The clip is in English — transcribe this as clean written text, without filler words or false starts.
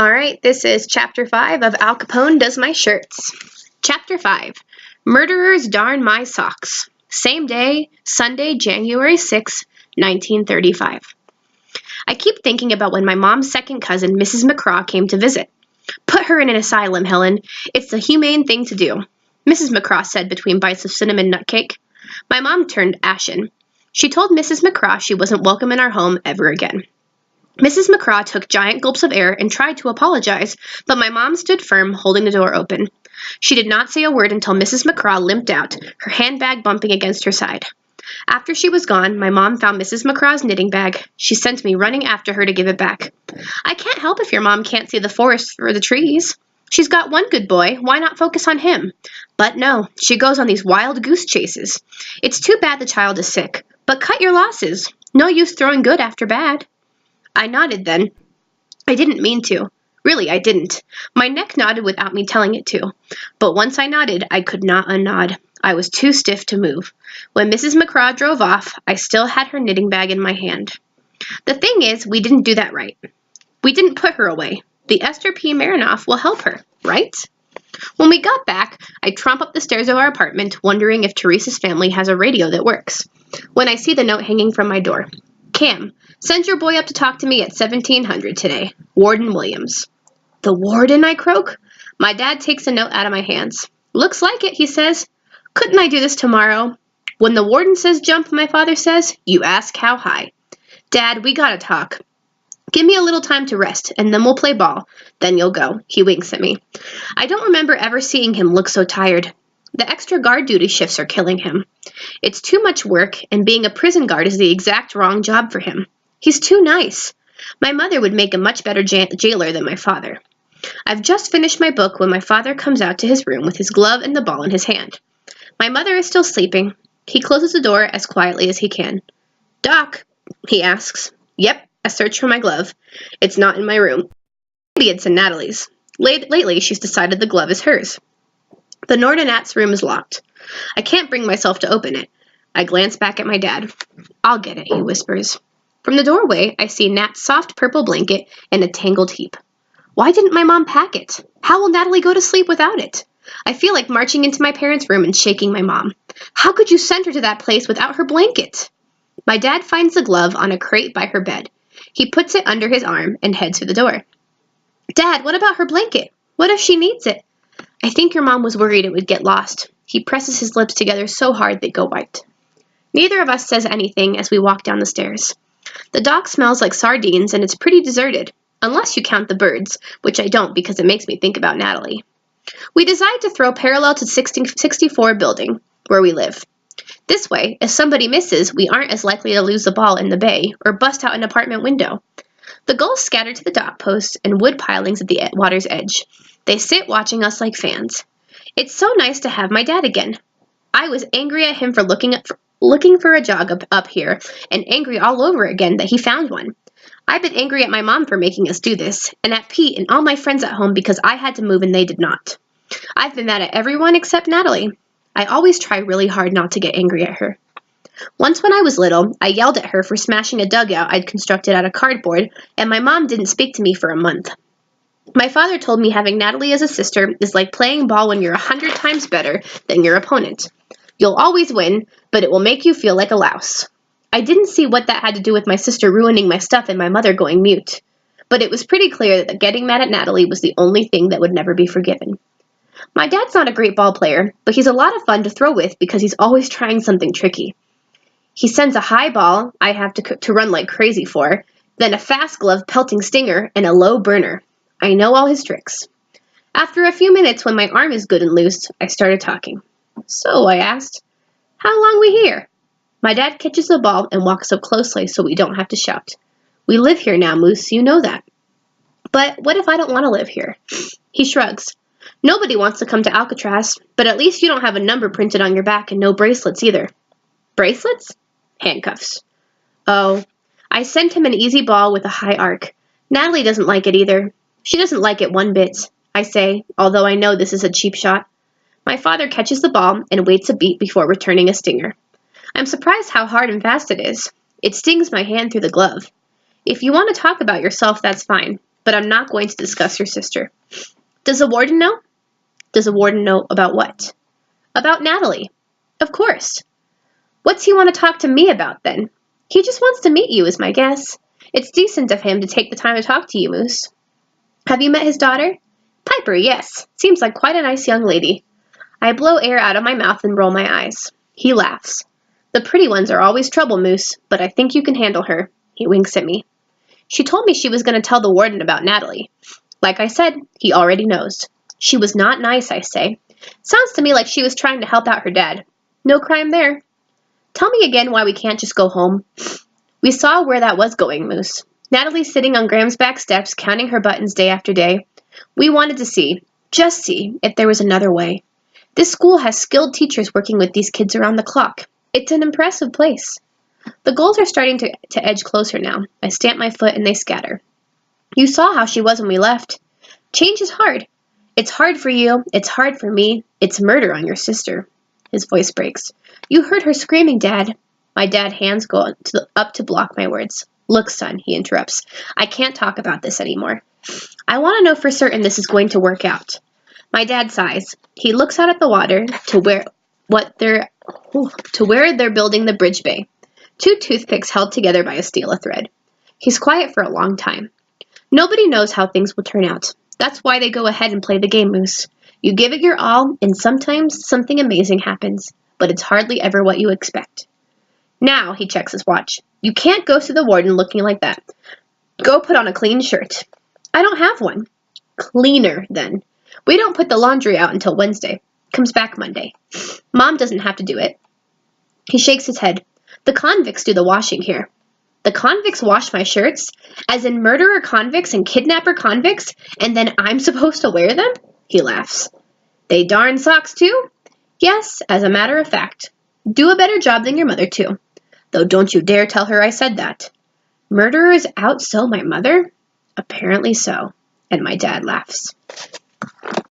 All right, this is Chapter 5 of Al Capone Does My Shirts. Chapter 5, Murderers Darn My Socks. Same day, Sunday, January 6, 1935. I keep thinking about when my mom's second cousin, Mrs. McCraw, came to visit. Put her in an asylum, Helen. It's the humane thing to do, Mrs. McCraw said between bites of cinnamon nut cake. My mom turned ashen. She told Mrs. McCraw she wasn't welcome in our home ever again. Mrs. McCraw took giant gulps of air and tried to apologize, but my mom stood firm, holding the door open. She did not say a word until Mrs. McCraw limped out, her handbag bumping against her side. After she was gone, my mom found Mrs. McCraw's knitting bag. She sent me running after her to give it back. I can't help if your mom can't see the forest for the trees. She's got one good boy. Why not focus on him? But no, she goes on these wild goose chases. It's too bad the child is sick, but cut your losses. No use throwing good after bad. I nodded then. I didn't mean to. Really, I didn't. My neck nodded without me telling it to. But once I nodded, I could not unnod. I was too stiff to move. When Mrs. McCraw drove off, I still had her knitting bag in my hand. The thing is, we didn't do that right. We didn't put her away. The Esther P. Marinoff will help her, right? When we got back, I tromp up the stairs of our apartment, wondering if Teresa's family has a radio that works. When I see the note hanging from my door. Cam, send your boy up to talk to me at 1700 today. Warden Williams. The warden, I croak. My dad takes a note out of my hands. Looks like it, he says. Couldn't I do this tomorrow? When the warden says jump, my father says, you ask how high. Dad, we gotta talk. Give me a little time to rest, and then we'll play ball. Then you'll go. He winks at me. I don't remember ever seeing him look so tired. The extra guard duty shifts are killing him. It's too much work, and being a prison guard is the exact wrong job for him. He's too nice. My mother would make a much better jailer than my father. I've just finished my book when my father comes out to his room with his glove and the ball in his hand. My mother is still sleeping. He closes the door as quietly as he can. Doc, he asks. Yep, I search for my glove. It's not in my room. Maybe it's in Natalie's. Lately, she's decided the glove is hers. The Nordinat's room is locked. I can't bring myself to open it. I glance back at my dad. I'll get it, he whispers. From the doorway, I see Nat's soft purple blanket in a tangled heap. Why didn't my mom pack it? How will Natalie go to sleep without it? I feel like marching into my parents' room and shaking my mom. How could you send her to that place without her blanket? My dad finds the glove on a crate by her bed. He puts it under his arm and heads for the door. Dad, what about her blanket? What if she needs it? I think your mom was worried it would get lost. He presses his lips together so hard they go white. Neither of us says anything as we walk down the stairs. The dock smells like sardines and it's pretty deserted, unless you count the birds, which I don't because it makes me think about Natalie. We decide to throw parallel to 64 building, where we live. This way, if somebody misses, we aren't as likely to lose the ball in the bay or bust out an apartment window. The gulls scatter to the dock posts and wood pilings at the water's edge. They sit watching us like fans. It's so nice to have my dad again. I was angry at him for looking for a job up here, and angry all over again that he found one. I've been angry at my mom for making us do this, and at Pete and all my friends at home because I had to move and they did not. I've been mad at everyone except Natalie. I always try really hard not to get angry at her. Once when I was little, I yelled at her for smashing a dugout I'd constructed out of cardboard, and my mom didn't speak to me for a month. My father told me having Natalie as a sister is like playing ball when you're 100 times better than your opponent. You'll always win, but it will make you feel like a louse. I didn't see what that had to do with my sister ruining my stuff and my mother going mute. But it was pretty clear that getting mad at Natalie was the only thing that would never be forgiven. My dad's not a great ball player, but he's a lot of fun to throw with because he's always trying something tricky. He sends a high ball I have to run like crazy for, then a fast glove pelting stinger, and a low burner. I know all his tricks. After a few minutes, when my arm is good and loose, I started talking. So, I asked, how long we here? My dad catches the ball and walks up closely so we don't have to shout. We live here now, Moose, you know that. But what if I don't want to live here? He shrugs. Nobody wants to come to Alcatraz, but at least you don't have a number printed on your back and no bracelets either. Bracelets? Handcuffs. Oh, I sent him an easy ball with a high arc. Natalie doesn't like it either. She doesn't like it one bit, I say, although I know this is a cheap shot. My father catches the ball and waits a beat before returning a stinger. I'm surprised how hard and fast it is. It stings my hand through the glove. If you want to talk about yourself, that's fine. but I'm not going to discuss your sister. Does the warden know? Does the warden know about what? About Natalie. Of course. What's he want to talk to me about, then? He just wants to meet you, is my guess. It's decent of him to take the time to talk to you, Moose. Have you met his daughter? Piper, yes. Seems like quite a nice young lady. I blow air out of my mouth and roll my eyes. He laughs. The pretty ones are always trouble, Moose, but I think you can handle her. He winks at me. She told me she was going to tell the warden about Natalie. Like I said, he already knows. She was not nice, I say. Sounds to me like she was trying to help out her dad. No crime there. Tell me again why we can't just go home. We saw where that was going, Moose. Natalie sitting on Graham's back steps, counting her buttons day after day. We wanted to see, just see, if there was another way. This school has skilled teachers working with these kids around the clock. It's an impressive place. The goals are starting to edge closer now. I stamp my foot and they scatter. You saw how she was when we left. Change is hard. It's hard for you. It's hard for me. It's murder on your sister. His voice breaks. You heard her screaming, Dad. My dad's hands go up to block my words. Look, son, he interrupts. I can't talk about this anymore. I want to know for certain this is going to work out. My dad sighs. He looks out at the water to where they're building the bridge bay. 2 toothpicks held together by a steel thread. He's quiet for a long time. Nobody knows how things will turn out. That's why they go ahead and play the game, Moose. You give it your all, and sometimes something amazing happens, but it's hardly ever what you expect. Now, he checks his watch. You can't go to the warden looking like that. Go put on a clean shirt. I don't have one. Cleaner, then. We don't put the laundry out until Wednesday. Comes back Monday. Mom doesn't have to do it. He shakes his head. The convicts do the washing here. The convicts wash my shirts? As in murderer convicts and kidnapper convicts? And then I'm supposed to wear them? He laughs. They darn socks, too? Yes, as a matter of fact. Do a better job than your mother, too. Though don't you dare tell her I said that. Murderers out so my mother? Apparently so. And my dad laughs.